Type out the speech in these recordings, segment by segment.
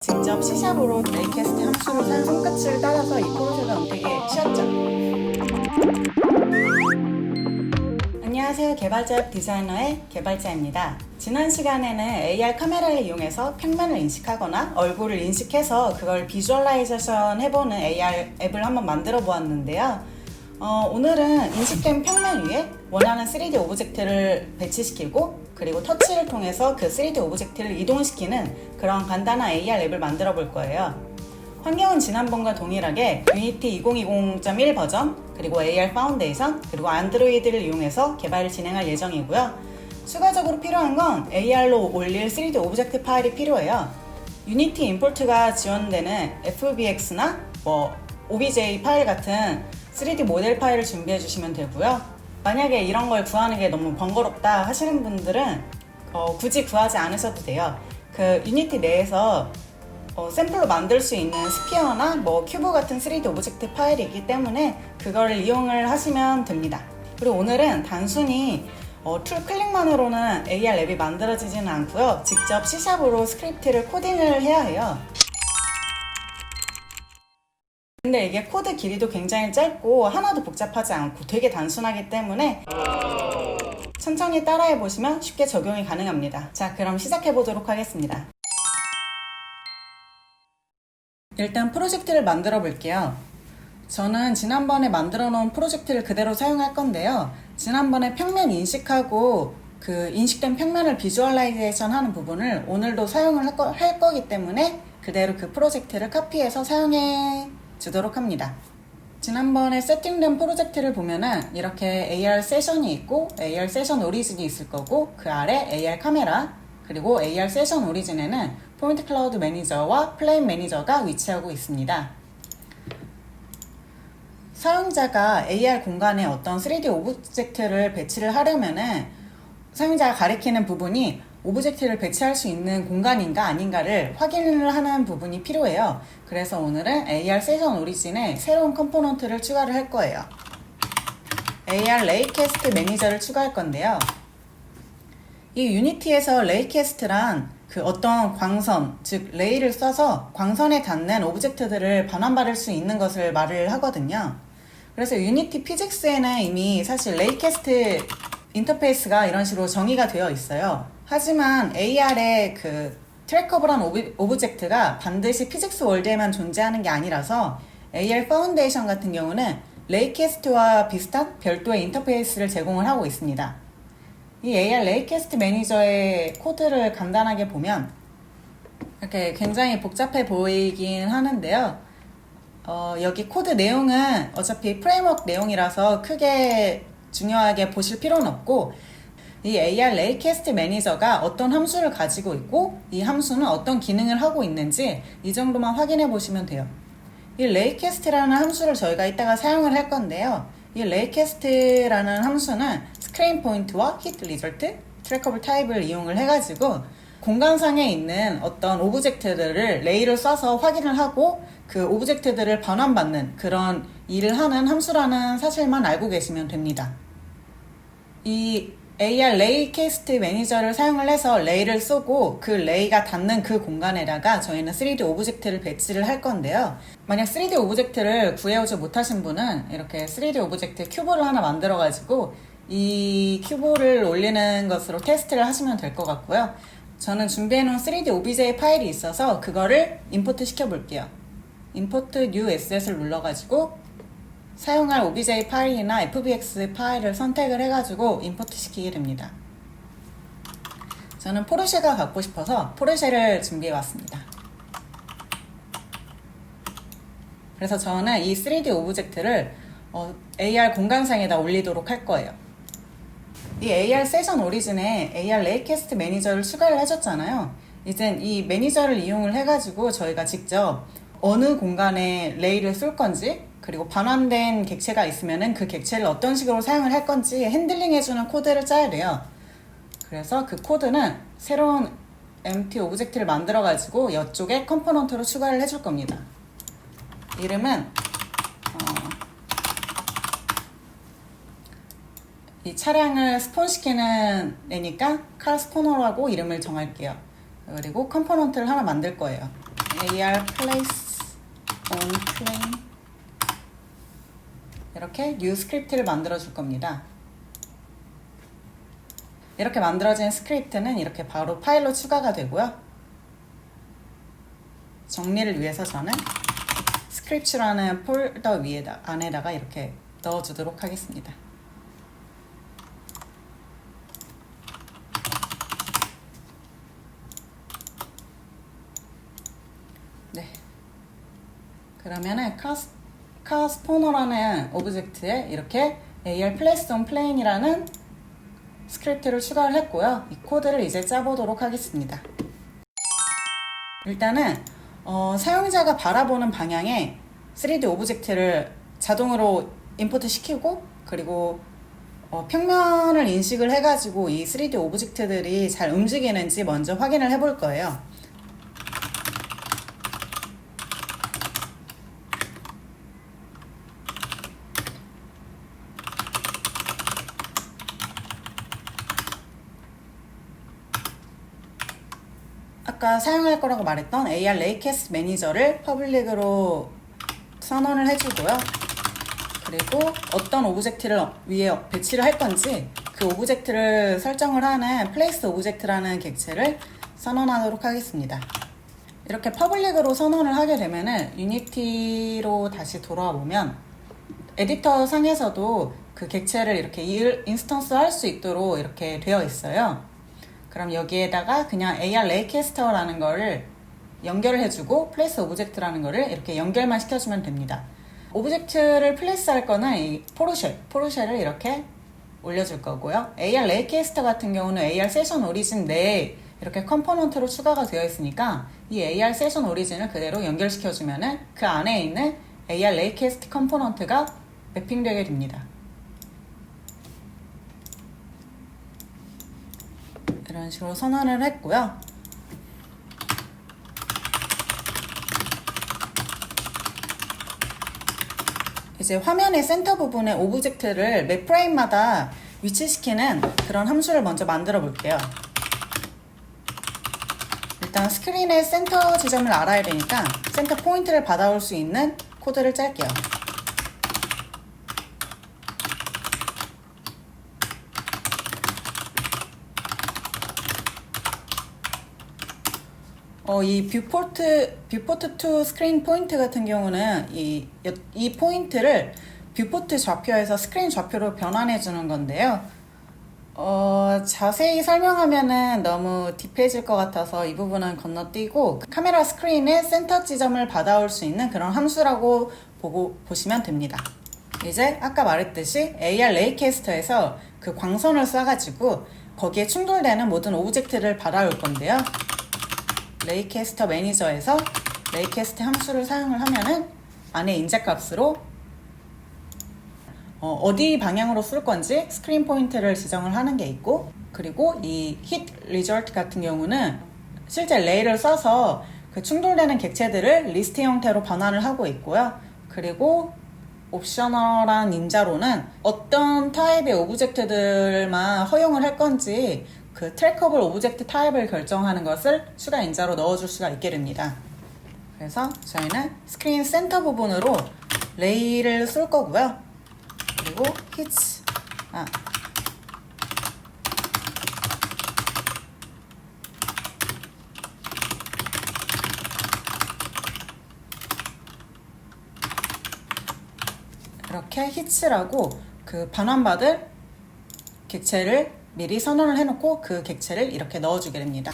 직접 C샵으로 레이캐스트 함수를 사용 손끝을 따라서 이 프로젝트가 되게 쉬웠죠. 안녕하세요. 개발자 디자이너의 개발자입니다. 지난 시간에는 AR 카메라를 이용해서 평면을 인식하거나 얼굴을 인식해서 그걸 비주얼라이제이션 해보는 AR 앱을 한번 만들어 보았는데요. 오늘은 인식된 평면 위에 원하는 3D 오브젝트를 배치시키고 그리고 터치를 통해서 그 3D 오브젝트를 이동시키는 그런 간단한 AR 앱을 만들어 볼 거예요. 환경은 지난번과 동일하게 유니티 2020.1 버전, 그리고 AR 파운데이션, 그리고 안드로이드를 이용해서 개발을 진행할 예정이고요. 추가적으로 필요한 건 AR로 올릴 3D 오브젝트 파일이 필요해요. 유니티 임포트가 지원되는 FBX나 OBJ 파일 같은 3D 모델 파일을 준비해 주시면 되고요. 만약에 이런 걸 구하는 게 너무 번거롭다 하시는 분들은 굳이 구하지 않으셔도 돼요. 그 유니티 내에서 샘플로 만들 수 있는 스피어나 큐브 같은 3D 오브젝트 파일이 있기 때문에 그걸 이용을 하시면 됩니다. 그리고 오늘은 단순히 툴 클릭만으로는 AR 앱이 만들어지지는 않고요. 직접 C샵으로 스크립트를 코딩을 해야 해요. 근데 이게 코드 길이도 굉장히 짧고 하나도 복잡하지 않고 되게 단순하기 때문에 천천히 따라해 보시면 쉽게 적용이 가능합니다. 자, 그럼 시작해 보도록 하겠습니다. 일단 프로젝트를 만들어 볼게요. 저는 지난번에 만들어 놓은 프로젝트를 그대로 사용할 건데요. 지난번에 평면 인식하고 그 인식된 평면을 비주얼라이제이션 하는 부분을 오늘도 사용을 할 거기 때문에 그대로 그 프로젝트를 카피해서 사용해 주도록 합니다. 지난번에 세팅된 프로젝트를 보면은 이렇게 AR 세션이 있고 AR 세션 오리진이 있을 거고 그 아래 AR 카메라 그리고 AR 세션 오리진에는 포인트 클라우드 매니저와 플레임 매니저가 위치하고 있습니다. 사용자가 AR 공간에 어떤 3D 오브젝트를 배치를 하려면은 사용자가 가리키는 부분이 오브젝트를 배치할 수 있는 공간인가 아닌가를 확인을 하는 부분이 필요해요. 그래서 오늘은 AR 세션 오리진에 새로운 컴포넌트를 추가를 할 거예요. AR 레이캐스트 매니저를 추가할 건데요. 이 유니티에서 레이캐스트란 그 어떤 광선, 즉 레이를 써서 광선에 닿는 오브젝트들을 반환받을 수 있는 것을 말을 하거든요. 그래서 유니티 피직스에는 이미 사실 레이캐스트 인터페이스가 이런 식으로 정의가 되어 있어요. 하지만 AR의 그 트래커블한 오브젝트가 반드시 피직스 월드에만 존재하는 게 아니라서 AR 파운데이션 같은 경우는 레이캐스트와 비슷한 별도의 인터페이스를 제공을 하고 있습니다. 이 AR 레이캐스트 매니저의 코드를 간단하게 보면 이렇게 굉장히 복잡해 보이긴 하는데요. 여기 코드 내용은 어차피 프레임워크 내용이라서 크게 중요하게 보실 필요는 없고 이 AR 레이캐스트 매니저가 어떤 함수를 가지고 있고 이 함수는 어떤 기능을 하고 있는지 이 정도만 확인해 보시면 돼요. 이 레이캐스트라는 함수를 저희가 이따가 사용을 할 건데요. 이 레이캐스트라는 함수는 스크린 포인트와 히트 리절트, 트래커블 타입을 이용을 해가지고 공간상에 있는 어떤 오브젝트들을 레이를 쏴서 확인을 하고 그 오브젝트들을 반환받는 그런 일을 하는 함수라는 사실만 알고 계시면 됩니다. 이 AR 레이캐스트 매니저를 사용을 해서 레이를 쏘고 그 레이가 닿는 그 공간에다가 저희는 3D 오브젝트를 배치를 할 건데요. 만약 3D 오브젝트를 구해오지 못하신 분은 이렇게 3D 오브젝트 큐브를 하나 만들어 가지고 이 큐브를 올리는 것으로 테스트를 하시면 될 것 같고요. 저는 준비해 놓은 3D OBJ 파일이 있어서 그거를 임포트 시켜 볼게요. 임포트 new asset을 눌러 가지고 사용할 OBJ 파일이나 FBX 파일을 선택을 해가지고 임포트 시키게 됩니다. 저는 포르쉐가 갖고 싶어서 포르쉐를 준비해 왔습니다. 그래서 저는 이 3D 오브젝트를 AR 공간상에다 올리도록 할 거예요. 이 AR 세션 오리진에 AR 레이캐스트 매니저를 추가를 해줬잖아요. 이제 이 매니저를 이용을 해가지고 저희가 직접 어느 공간에 레이를 쏠 건지 그리고 반환된 객체가 있으면은 그 객체를 어떤 식으로 사용을 할 건지 핸들링 해주는 코드를 짜야 돼요. 그래서 그 코드는 새로운 empty 오브젝트를 만들어 가지고 이쪽에 컴포넌트로 추가를 해줄 겁니다. 이름은 이 차량을 스폰시키는 애니까 칼 스포너라고 이름을 정할게요. 그리고 컴포넌트를 하나 만들 거예요. AR place on plane 이렇게 new 스크립트를 만들어 줄 겁니다. 이렇게 만들어진 스크립트는 이렇게 바로 파일로 추가가 되고요. 정리를 위해서 저는 스크립트라는 폴더 안에다가 이렇게 넣어주도록 하겠습니다. 네. 그러면은 카스포너라는 오브젝트에 이렇게 AR place on plane이라는 스크립트를 추가를 했고요. 이 코드를 이제 짜보도록 하겠습니다. 일단은 사용자가 바라보는 방향에 3D 오브젝트를 자동으로 임포트 시키고 그리고 평면을 인식을 해가지고 이 3D 오브젝트들이 잘 움직이는지 먼저 확인을 해볼 거예요. 아까 사용할 거라고 말했던 AR 레이캐스트 매니저를 퍼블릭으로 선언을 해주고요. 그리고 어떤 오브젝트를 위에 배치를 할 건지 그 오브젝트를 설정을 하는 플레이스 오브젝트라는 객체를 선언하도록 하겠습니다. 이렇게 퍼블릭으로 선언을 하게 되면은 유니티로 다시 돌아와 보면 에디터 상에서도 그 객체를 이렇게 인스턴스 할 수 있도록 이렇게 되어 있어요. 그럼 여기에다가 그냥 AR 레이캐스터라는 거를 연결을 해주고 플레이스 오브젝트라는 거를 이렇게 연결만 시켜주면 됩니다. 오브젝트를 플레이스 할 거는 이 포르쉘을 이렇게 올려줄 거고요. AR 레이캐스터 같은 경우는 AR 세션 오리진 내에 이렇게 컴포넌트로 추가가 되어 있으니까 이 AR 세션 오리진을 그대로 연결시켜주면은 그 안에 있는 AR 레이캐스트 컴포넌트가 매핑되게 됩니다. 이런 식으로 선언을 했고요. 이제 화면의 센터 부분의 오브젝트를 매 프레임마다 위치시키는 그런 함수를 먼저 만들어 볼게요. 일단 스크린의 센터 지점을 알아야 되니까 센터 포인트를 받아올 수 있는 코드를 짤게요. 이 뷰포트 투 스크린 포인트 같은 경우는 이 포인트를 뷰포트 좌표에서 스크린 좌표로 변환해 주는 건데요. 자세히 설명하면은 너무 딥해질 것 같아서 이 부분은 건너뛰고 카메라 스크린의 센터 지점을 받아올 수 있는 그런 함수라고 보시면 됩니다. 이제 아까 말했듯이 AR 레이캐스터에서 그 광선을 쏴가지고 거기에 충돌되는 모든 오브젝트를 받아올 건데요. 레이캐스터 매니저에서 레이캐스트 함수를 사용을 하면은 안에 인제값으로 어디 방향으로 쏠 건지 스크린 포인트를 지정을 하는 게 있고, 그리고 이 hit result 같은 경우는 실제 레이를 써서 그 충돌되는 객체들을 리스트 형태로 변환을 하고 있고요. 그리고 옵셔널한 임자로는 어떤 타입의 오브젝트들만 허용을 할 건지 그 트래커블 오브젝트 타입을 결정하는 것을 추가 인자로 넣어줄 수가 있게 됩니다. 그래서 저희는 스크린 센터 부분으로 레이를 쏠 거고요. 그리고 이렇게 히츠라고 그 반환받을 객체를 미리 선언을 해놓고 그 객체를 이렇게 넣어주게 됩니다.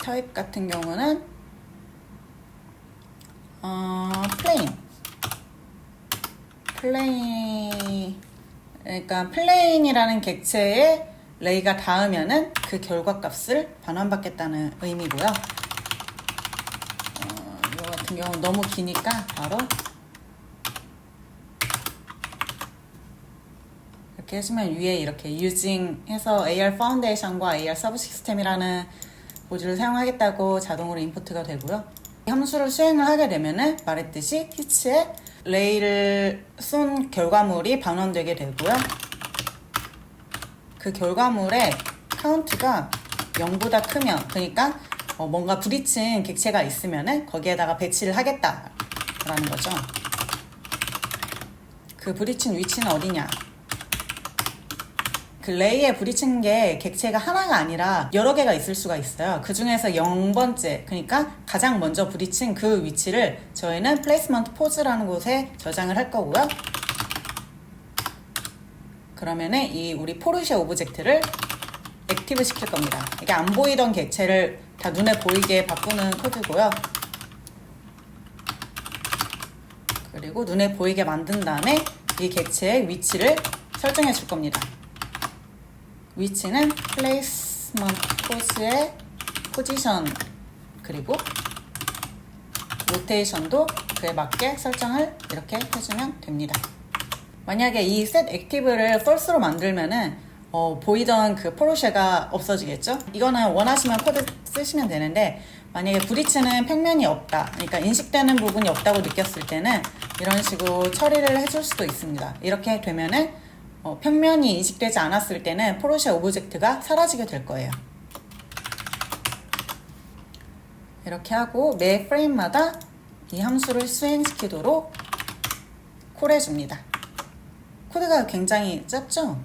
타입 같은 경우는 그러니까 플레인이라는 객체에 레이가 닿으면은 그 결과값을 반환받겠다는 의미고요. 이거 같은 경우는 너무 기니까 바로 이렇게 해주면 위에 이렇게 using 해서 AR Foundation과 AR Subsystem이라는 모듈을 사용하겠다고 자동으로 임포트가 되고요. 이 함수를 수행을 하게 되면은 말했듯이 히츠에 레이를 쏜 결과물이 반원되게 되고요. 그 결과물의 카운트가 0보다 크면, 그러니까 뭔가 부딪힌 객체가 있으면은 거기에다가 배치를 하겠다라는 거죠. 그 부딪힌 위치는 어디냐? 그 레이에 부딪힌 게 객체가 하나가 아니라 여러 개가 있을 수가 있어요. 그 중에서 0번째, 그러니까 가장 먼저 부딪힌 그 위치를 저희는 플레이스먼트 포즈라는 곳에 저장을 할 거고요. 그러면은 이 우리 포르쉐 오브젝트를 액티브 시킬 겁니다. 이게 안 보이던 객체를 다 눈에 보이게 바꾸는 코드고요. 그리고 눈에 보이게 만든 다음에 이 객체의 위치를 설정해 줄 겁니다. 위치는 플레이스먼트 포즈의 포지션 그리고 로테이션도 그에 맞게 설정을 이렇게 해주면 됩니다. 만약에 이 set active를 false로 만들면은 보이던 그 포르쉐가 없어지겠죠? 이거는 원하시면 코드 쓰시면 되는데 만약에 부딪히는 평면이 없다, 그러니까 인식되는 부분이 없다고 느꼈을 때는 이런 식으로 처리를 해줄 수도 있습니다. 이렇게 되면은 평면이 인식되지 않았을 때는 포르쉐 오브젝트가 사라지게 될 거예요. 이렇게 하고 매 프레임마다 이 함수를 수행시키도록 콜해줍니다. 코드가 굉장히 짧죠?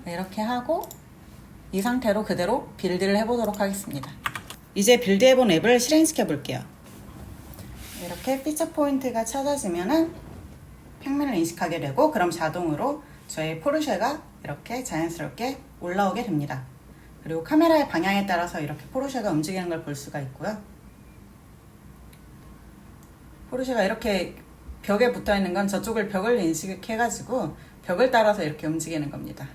이렇게 하고 이 상태로 그대로 빌드를 해보도록 하겠습니다. 이제 빌드해본 앱을 실행시켜 볼게요. 이렇게 피처 포인트가 찾아지면은 평면을 인식하게 되고 그럼 자동으로 저희 포르쉐가 이렇게 자연스럽게 올라오게 됩니다. 그리고 카메라의 방향에 따라서 이렇게 포르쉐가 움직이는 걸 볼 수가 있고요. 포르쉐가 이렇게 벽에 붙어 있는 건 저쪽을 벽을 인식해가지고 벽을 따라서 이렇게 움직이는 겁니다.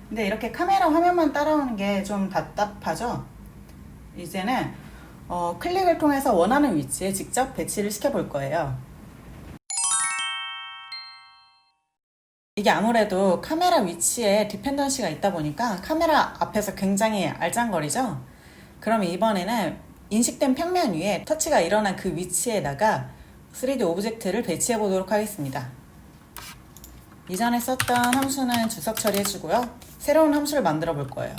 근데 이렇게 카메라 화면만 따라오는 게 좀 답답하죠? 이제는 클릭을 통해서 원하는 위치에 직접 배치를 시켜 볼 거예요. 이게 아무래도 카메라 위치에 디펜던시가 있다 보니까 카메라 앞에서 굉장히 알짱거리죠? 그럼 이번에는 인식된 평면 위에 터치가 일어난 그 위치에다가 3D 오브젝트를 배치해 보도록 하겠습니다. 이전에 썼던 함수는 주석 처리해 주고요. 새로운 함수를 만들어 볼 거예요.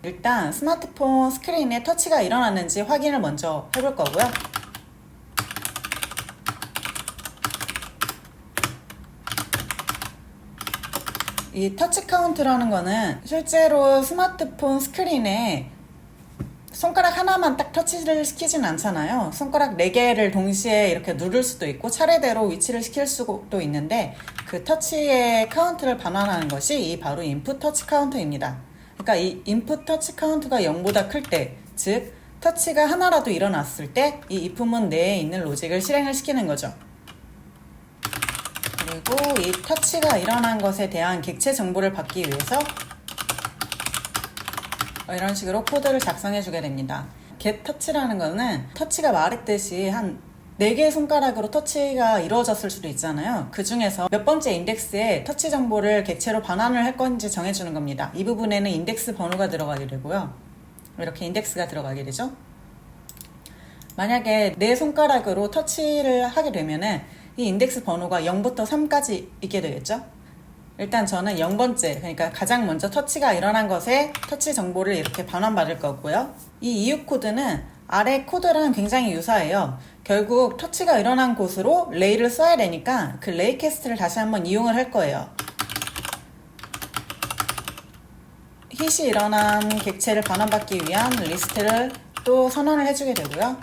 일단 스마트폰 스크린에 터치가 일어났는지 확인을 먼저 해볼 거고요. 이 터치 카운트라는 거는 실제로 스마트폰 스크린에 손가락 하나만 딱 터치를 시키진 않잖아요. 손가락 4개를 동시에 이렇게 누를 수도 있고 차례대로 위치를 시킬 수도 있는데 그 터치의 카운트를 반환하는 것이 이 바로 인풋 터치 카운트입니다. 그러니까 이 인풋 터치 카운트가 0보다 클 때, 즉 터치가 하나라도 일어났을 때 이 if문 내에 있는 로직을 실행을 시키는 거죠. 그리고 이 터치가 일어난 것에 대한 객체 정보를 받기 위해서 이런 식으로 코드를 작성해 주게 됩니다. get touch라는 거는 터치가 말했듯이 한 4개의 손가락으로 터치가 이루어졌을 수도 있잖아요. 그 중에서 몇 번째 인덱스에 터치 정보를 객체로 반환을 할 건지 정해주는 겁니다. 이 부분에는 인덱스 번호가 들어가게 되고요. 이렇게 인덱스가 들어가게 되죠. 만약에 4손가락으로 터치를 하게 되면은 이 인덱스 번호가 0부터 3까지 있게 되겠죠. 일단 저는 0번째, 그러니까 가장 먼저 터치가 일어난 것에 터치 정보를 이렇게 반환받을 거고요. 이 이웃 코드는 아래 코드랑 굉장히 유사해요. 결국 터치가 일어난 곳으로 레이를 써야 되니까 그 레이 캐스트를 다시 한번 이용을 할 거예요. hit이 일어난 객체를 반환받기 위한 리스트를 또 선언을 해주게 되고요.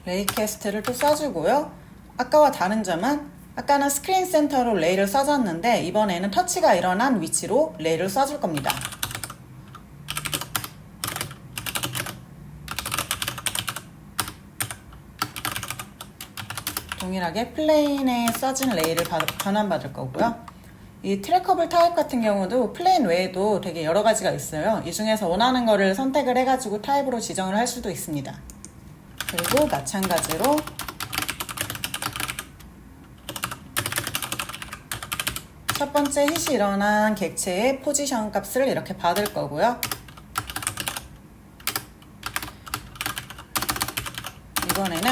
레이 캐스트를 또 써주고요. 아까와 다른 점은 아까는 스크린 센터로 레이를 써줬는데 이번에는 터치가 일어난 위치로 레이를 써줄 겁니다. 동일하게 플레인에 써진 레이를 반환받을 거고요. 이 트래커블 타입 같은 경우도 플레인 외에도 되게 여러 가지가 있어요. 이 중에서 원하는 거를 선택을 해가지고 타입으로 지정을 할 수도 있습니다. 그리고 마찬가지로 첫 번째 hit이 일어난 객체의 포지션 값을 이렇게 받을 거고요. 이번에는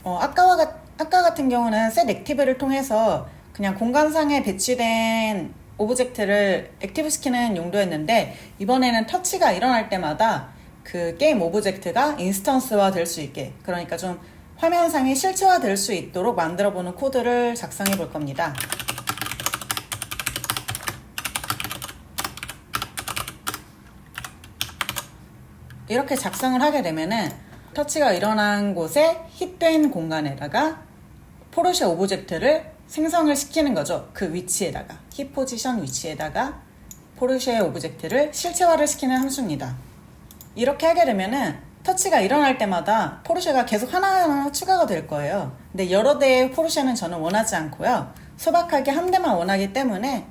아까 같은 경우는 set active를 통해서 그냥 공간상에 배치된 오브젝트를 액티브 시키는 용도였는데, 이번에는 터치가 일어날 때마다 그 게임 오브젝트가 인스턴스화 될 수 있게, 그러니까 좀 화면상에 실체화 될 수 있도록 만들어 보는 코드를 작성해 볼 겁니다. 이렇게 작성을 하게 되면은 터치가 일어난 곳에 힙된 공간에다가 포르쉐 오브젝트를 생성을 시키는 거죠. 그 위치에다가, 힙 포지션 위치에다가 포르쉐 오브젝트를 실체화를 시키는 함수입니다. 이렇게 하게 되면은 터치가 일어날 때마다 포르쉐가 계속 하나하나 추가가 될 거예요. 근데 여러 대의 포르쉐는 저는 원하지 않고요. 소박하게 한 대만 원하기 때문에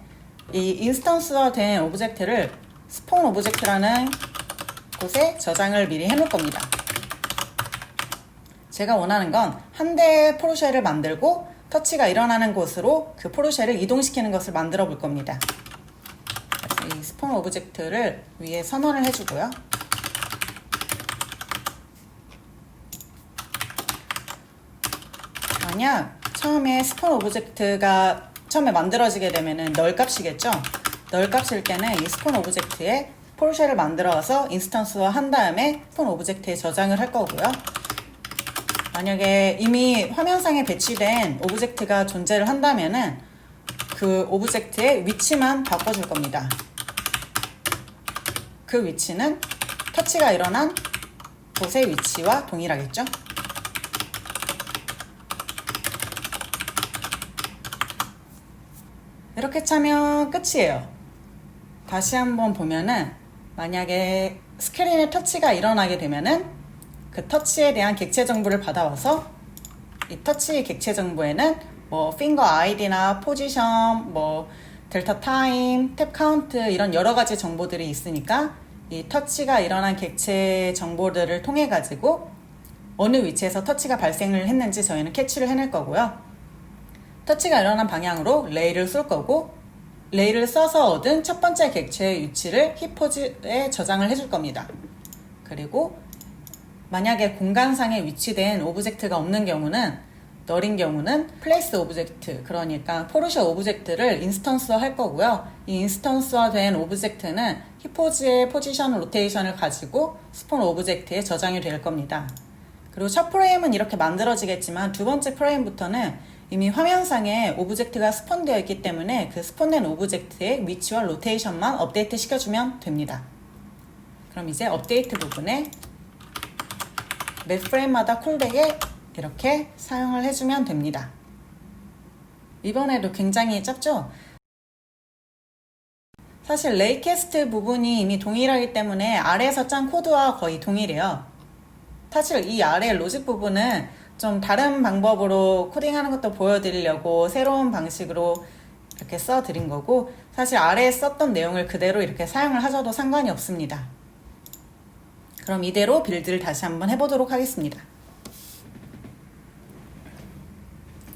이 인스턴스화 된 오브젝트를 스폰 오브젝트라는 곳에 저장을 미리 해놓을 겁니다. 제가 원하는 건 한 대의 포르쉐를 만들고 터치가 일어나는 곳으로 그 포르쉐를 이동시키는 것을 만들어 볼 겁니다. 그래서 이 스폰 오브젝트를 위에 선언을 해주고요. 만약 처음에 스폰 오브젝트가 처음에 만들어지게 되면은 널 값이겠죠? 널 값일 때는 이 스폰 오브젝트에 포르쉐를 만들어서 인스턴스화 한 다음에 스폰 오브젝트에 저장을 할 거고요. 만약에 이미 화면상에 배치된 오브젝트가 존재를 한다면은 그 오브젝트의 위치만 바꿔줄 겁니다. 그 위치는 터치가 일어난 곳의 위치와 동일하겠죠? 이렇게 차면 끝이에요. 다시 한번 보면은 만약에 스크린에 터치가 일어나게 되면은 그 터치에 대한 객체 정보를 받아와서 이 터치 객체 정보에는 뭐 핑거 아이디나 포지션, 뭐 델타 타임, 탭 카운트 이런 여러 가지 정보들이 있으니까 이 터치가 일어난 객체 정보들을 통해 가지고 어느 위치에서 터치가 발생을 했는지 저희는 캐치를 해낼 거고요. 터치가 일어난 방향으로 레이를 쏠 거고, 레이를 써서 얻은 첫 번째 객체의 위치를 힙포즈에 저장을 해줄 겁니다. 그리고 만약에 공간상에 위치된 오브젝트가 없는 경우는, 널인 경우는 플레이스 오브젝트, 그러니까 포르쉐 오브젝트를 인스턴스화 할 거고요. 이 인스턴스화 된 오브젝트는 힙포즈의 포지션 로테이션을 가지고 스폰 오브젝트에 저장이 될 겁니다. 그리고 첫 프레임은 이렇게 만들어지겠지만 두 번째 프레임부터는 이미 화면상에 오브젝트가 스폰되어 있기 때문에 그 스폰된 오브젝트의 위치와 로테이션만 업데이트 시켜주면 됩니다. 그럼 이제 업데이트 부분에 몇 프레임마다 콜백에 이렇게 사용을 해주면 됩니다. 이번에도 굉장히 짧죠? 사실 레이캐스트 부분이 이미 동일하기 때문에 아래에서 짠 코드와 거의 동일해요. 사실 이 아래 로직 부분은 좀 다른 방법으로 코딩하는 것도 보여드리려고 새로운 방식으로 이렇게 써드린 거고, 사실 아래에 썼던 내용을 그대로 이렇게 사용을 하셔도 상관이 없습니다. 그럼 이대로 빌드를 다시 한번 해보도록 하겠습니다.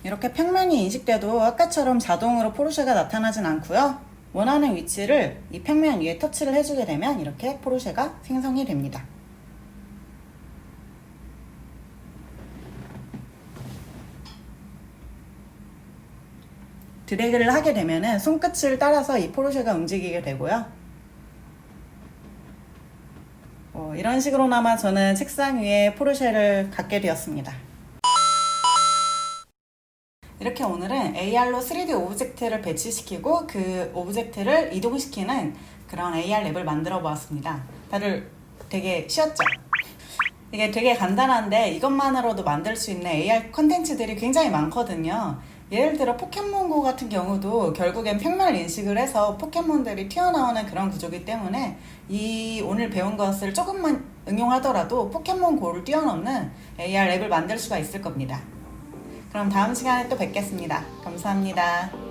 이렇게 평면이 인식돼도 아까처럼 자동으로 포르쉐가 나타나진 않고요. 원하는 위치를 이 평면 위에 터치를 해주게 되면 이렇게 포르쉐가 생성이 됩니다. 드래그를 하게 되면은 손끝을 따라서 이 포르쉐가 움직이게 되고요. 이런 식으로나마 저는 책상 위에 포르쉐를 갖게 되었습니다. 이렇게 오늘은 AR로 3D 오브젝트를 배치시키고 그 오브젝트를 이동시키는 그런 AR 랩을 만들어 보았습니다. 다들 되게 쉬웠죠? 이게 되게 간단한데 이것만으로도 만들 수 있는 AR 컨텐츠들이 굉장히 많거든요. 예를 들어 포켓몬고 같은 경우도 결국엔 평면을 인식을 해서 포켓몬들이 튀어나오는 그런 구조이기 때문에 이 오늘 배운 것을 조금만 응용하더라도 포켓몬고를 뛰어넘는 AR 랩을 만들 수가 있을 겁니다. 그럼 다음 시간에 또 뵙겠습니다. 감사합니다.